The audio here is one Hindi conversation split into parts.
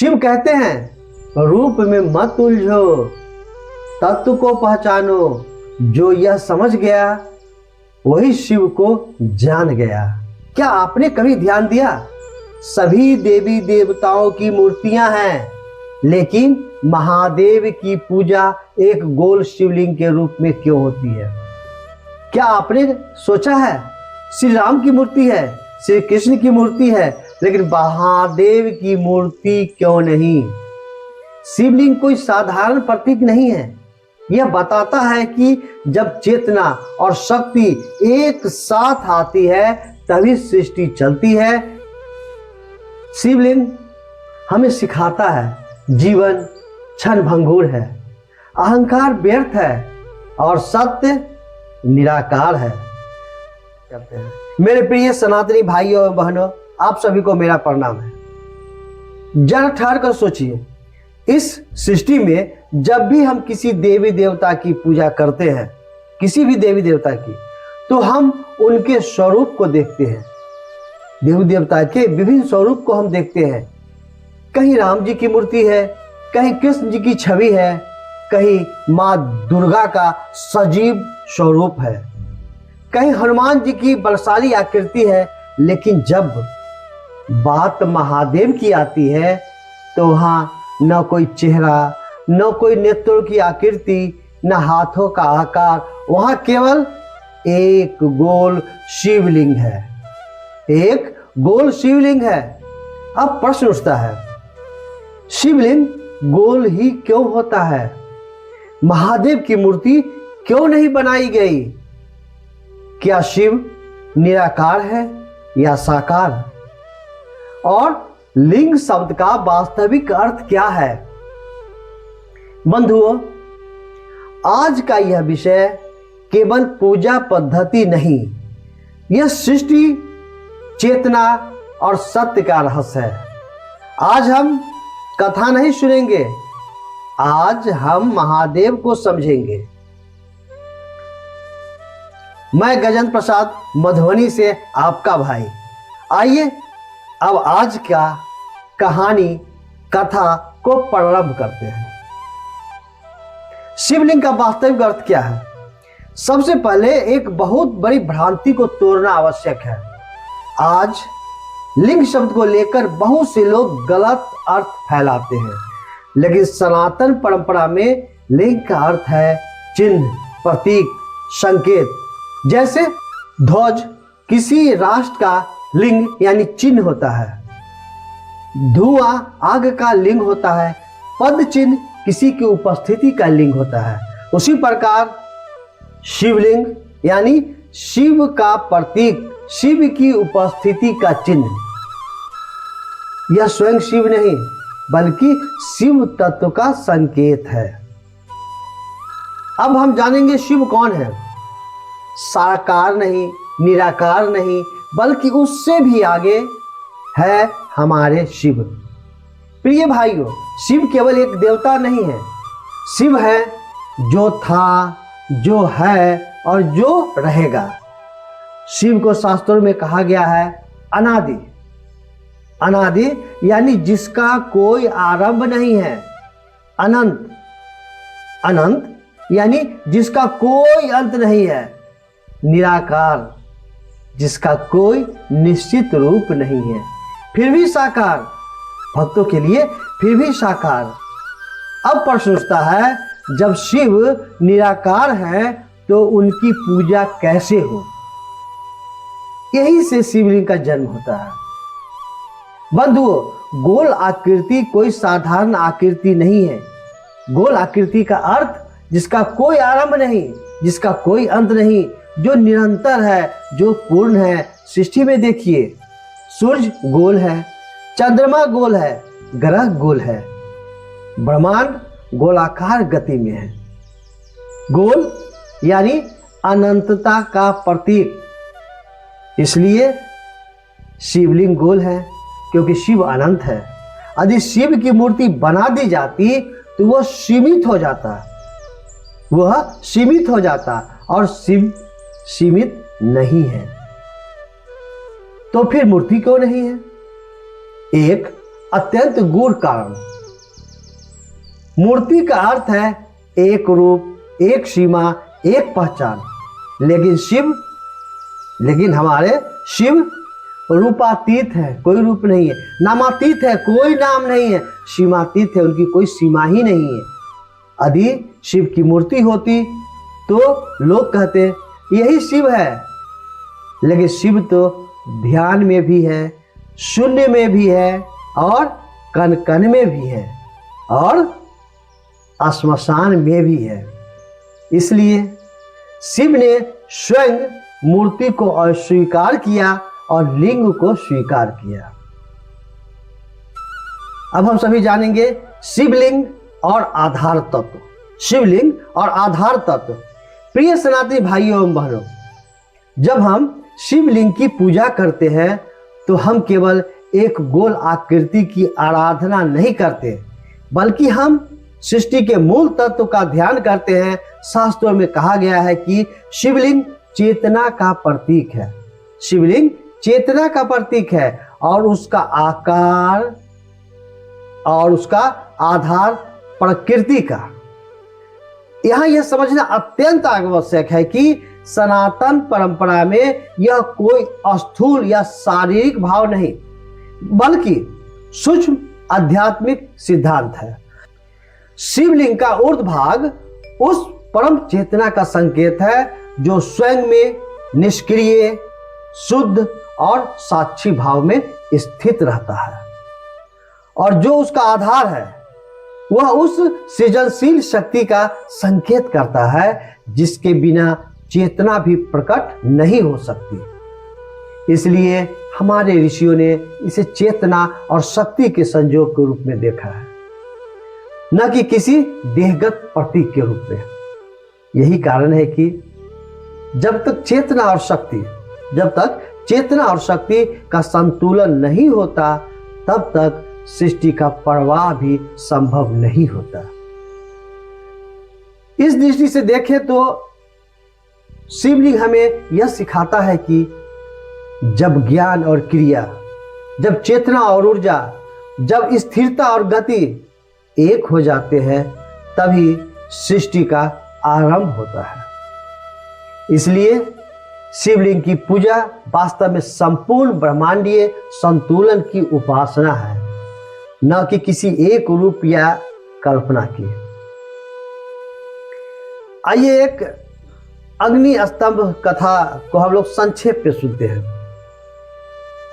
शिव कहते हैं रूप में मत उलझो, तत्व को पहचानो, जो यह समझ गया वही शिव को जान गया। क्या आपने कभी ध्यान दिया, सभी देवी देवताओं की मूर्तियां हैं, लेकिन महादेव की पूजा एक गोल शिवलिंग के रूप में क्यों होती है? क्या आपने सोचा है श्री राम की मूर्ति है, श्री कृष्ण की मूर्ति है, लेकिन महादेव की मूर्ति क्यों नहीं? शिवलिंग कोई साधारण प्रतीक नहीं है, यह बताता है कि जब चेतना और शक्ति एक साथ आती है तभी सृष्टि चलती है। शिवलिंग हमें सिखाता है जीवन क्षणभंगुर है, अहंकार व्यर्थ है और सत्य निराकार है। मेरे प्रिय सनातनी भाइयों एवं बहनों, आप सभी को मेरा प्रणाम है। जरा ठहर कर सोचिए, इस सृष्टि में जब भी हम किसी देवी देवता की पूजा करते हैं, किसी भी देवी देवता की, तो हम उनके स्वरूप को देखते हैं। देवी देवता के विभिन्न स्वरूप को हम देखते हैं। कहीं राम जी की मूर्ति है, कहीं कृष्ण जी की छवि है, कहीं माँ दुर्गा का सजीव स्वरूप है, कहीं हनुमान जी की बलशाली आकृति है। लेकिन जब बात महादेव की आती है तो वहाँ न कोई चेहरा, न कोई नेत्रों की आकृति, न हाथों का आकार, वहाँ केवल एक गोल शिवलिंग है, एक गोल शिवलिंग है। अब प्रश्न उठता है, शिवलिंग गोल ही क्यों होता है? महादेव की मूर्ति क्यों नहीं बनाई गई? क्या शिव निराकार है या साकार? और लिंग शब्द का वास्तविक अर्थ क्या है? बंधुओं, आज का यह विषय केवल पूजा पद्धति नहीं, यह सृष्टि, चेतना और सत्य का रहस्य है। आज हम कथा नहीं सुनेंगे, आज हम महादेव को समझेंगे। मैं गजेंद्र प्रसाद मधुबनी से आपका भाई। आइए अब आज का कहानी कथा को प्रारंभ करते हैं। शिवलिंग का वास्तविक अर्थ क्या है? सबसे पहले एक बहुत बड़ी भ्रांति को तोड़ना आवश्यक है। आज लिंग शब्द को लेकर बहुत से लोग गलत अर्थ फैलाते हैं, लेकिन सनातन परंपरा में लिंग का अर्थ है चिन्ह, प्रतीक, संकेत। जैसे ध्वज किसी राष्ट्र का लिंग यानी चिन्ह होता है, धुआं आग का लिंग होता है, पद चिन्ह किसी की उपस्थिति का लिंग होता है। उसी प्रकार शिवलिंग यानी शिव का प्रतीक, शिव की उपस्थिति का चिन्ह। यह स्वयं शिव नहीं बल्कि शिव तत्व का संकेत है। अब हम जानेंगे शिव कौन है। साकार नहीं, निराकार नहीं, बल्कि उससे भी आगे है हमारे शिव। प्रिय भाइयों, शिव केवल एक देवता नहीं है, शिव है जो था, जो है और जो रहेगा। शिव को शास्त्रों में कहा गया है अनादि। अनादि यानी जिसका कोई आरंभ नहीं है। अनंत, अनंत यानी जिसका कोई अंत नहीं है। निराकार, जिसका कोई निश्चित रूप नहीं है, फिर भी साकार, भक्तों के लिए फिर भी साकार। अब प्रश्न उठता है, जब शिव निराकार है तो उनकी पूजा कैसे हो? यही से शिवलिंग का जन्म होता है। बंधुओं, गोल आकृति कोई साधारण आकृति नहीं है। गोल आकृति का अर्थ जिसका कोई आरंभ नहीं, जिसका कोई अंत नहीं, जो निरंतर है, जो पूर्ण है। सृष्टि में देखिए, सूर्य गोल है, चंद्रमा गोल है, ग्रह गोल है, ब्रह्मांड गोलाकार गति में है। गोल यानी अनंतता का प्रतीक, इसलिए शिवलिंग गोल है क्योंकि शिव अनंत है। यदि शिव की मूर्ति बना दी जाती तो वह सीमित हो जाता, वह सीमित हो जाता, और शिव सीमित नहीं है। तो फिर मूर्ति क्यों नहीं है? एक अत्यंत गूढ़ कारण। मूर्ति का अर्थ है एक रूप, एक सीमा, एक पहचान। लेकिन हमारे शिव रूपातीत है, कोई रूप नहीं है। नामातीत है, कोई नाम नहीं है। सीमातीत है, उनकी कोई सीमा ही नहीं है। यदि शिव की मूर्ति होती तो लोग कहते यही शिव है, लेकिन शिव तो ध्यान में भी है, शून्य में भी है, और कण कण में भी है, और श्मशान में भी है। इसलिए शिव ने स्वयं मूर्ति को अस्वीकार किया और लिंग को स्वीकार किया। अब हम सभी जानेंगे शिवलिंग और आधार तत्व। शिवलिंग और आधार तत्व। प्रिय सनातनी भाइयों एवं बहनों, जब हम शिवलिंग की पूजा करते हैं तो हम केवल एक गोल आकृति की आराधना नहीं करते, बल्कि हम सृष्टि के मूल तत्व का ध्यान करते हैं। शास्त्रों में कहा गया है कि शिवलिंग चेतना का प्रतीक है। शिवलिंग चेतना का प्रतीक है, और उसका आकार और उसका आधार प्रकृति का। यहां यह समझना अत्यंत आवश्यक है कि सनातन परंपरा में यह कोई स्थूल या शारीरिक भाव नहीं, बल्कि सूक्ष्म आध्यात्मिक सिद्धांत है। शिवलिंग का ऊर्ध भाग उस परम चेतना का संकेत है जो स्वयं में निष्क्रिय, शुद्ध और साक्षी भाव में स्थित रहता है, और जो उसका आधार है वह उस सृजनशील शक्ति का संकेत करता है जिसके बिना चेतना भी प्रकट नहीं हो सकती। इसलिए हमारे ऋषियों ने इसे चेतना और शक्ति के संयोग के रूप में देखा है, न कि किसी देहगत प्रतीक के रूप में। यही कारण है कि जब तक चेतना और शक्ति का संतुलन नहीं होता, तब तक सृष्टि का प्रवाह भी संभव नहीं होता। इस दृष्टि से देखें तो शिवलिंग हमें यह सिखाता है कि जब ज्ञान और क्रिया, जब चेतना और ऊर्जा, जब स्थिरता और गति एक हो जाते हैं, तभी सृष्टि का आरंभ होता है। इसलिए शिवलिंग की पूजा वास्तव में संपूर्ण ब्रह्मांडीय संतुलन की उपासना है, न कि किसी एक रूप या कल्पना की। आइए एक अग्नि स्तंभ कथा को हम लोग संक्षेप में सुनते हैं।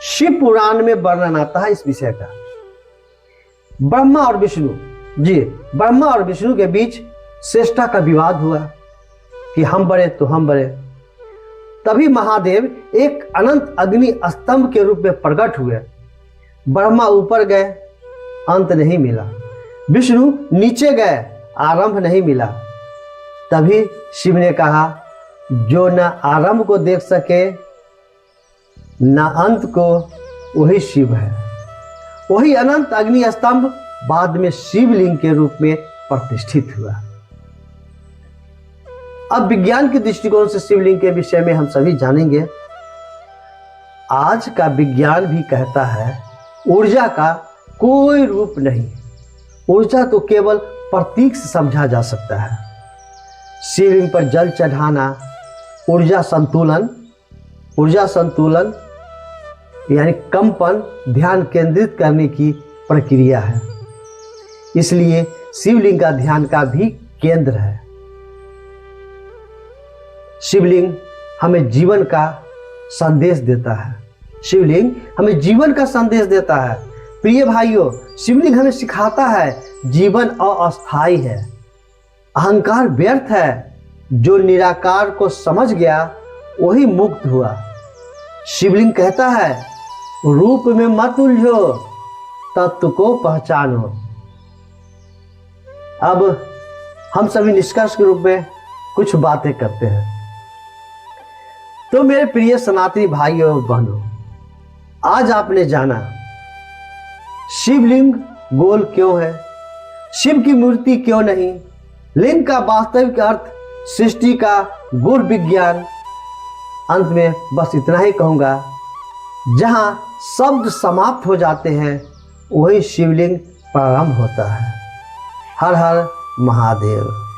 शिव पुराण में वर्णन आता है इस विषय का। ब्रह्मा और विष्णु के बीच श्रेष्ठता का विवाद हुआ कि हम बड़े तो हम बड़े। तभी महादेव एक अनंत अग्नि स्तंभ के रूप में प्रकट हुए। ब्रह्मा ऊपर गए, अंत नहीं मिला। विष्णु नीचे गए, आरंभ नहीं मिला। तभी शिव ने कहा, जो न आरंभ को देख सके न अंत को, वही शिव है। वही अनंत अग्नि स्तंभ बाद में शिवलिंग के रूप में प्रतिष्ठित हुआ। अब विज्ञान के दृष्टिकोण से शिवलिंग के विषय में हम सभी जानेंगे। आज का विज्ञान भी कहता है ऊर्जा का कोई रूप नहीं, ऊर्जा तो केवल प्रतीक से समझा जा सकता है। शिवलिंग पर जल चढ़ाना ऊर्जा संतुलन यानी कंपन, ध्यान केंद्रित करने की प्रक्रिया है। इसलिए शिवलिंग का ध्यान का भी केंद्र है। शिवलिंग हमें जीवन का संदेश देता है। शिवलिंग हमें जीवन का संदेश देता है। प्रिय भाइयों, शिवलिंग हमें सिखाता है जीवन अस्थायी है, अहंकार व्यर्थ है। जो निराकार को समझ गया वही मुक्त हुआ। शिवलिंग कहता है, रूप में मत उलझो, तत्व को पहचानो। अब हम सभी निष्कर्ष के रूप में कुछ बातें करते हैं। तो मेरे प्रिय सनातनी भाइयों और बहनों, आज आपने जाना शिवलिंग गोल क्यों है, शिव की मूर्ति क्यों नहीं, लिंग का वास्तविक अर्थ, सृष्टि का गूढ़ विज्ञान। अंत में बस इतना ही कहूंगा, जहां शब्द समाप्त हो जाते हैं वही शिवलिंग प्रारंभ होता है। हर हर महादेव।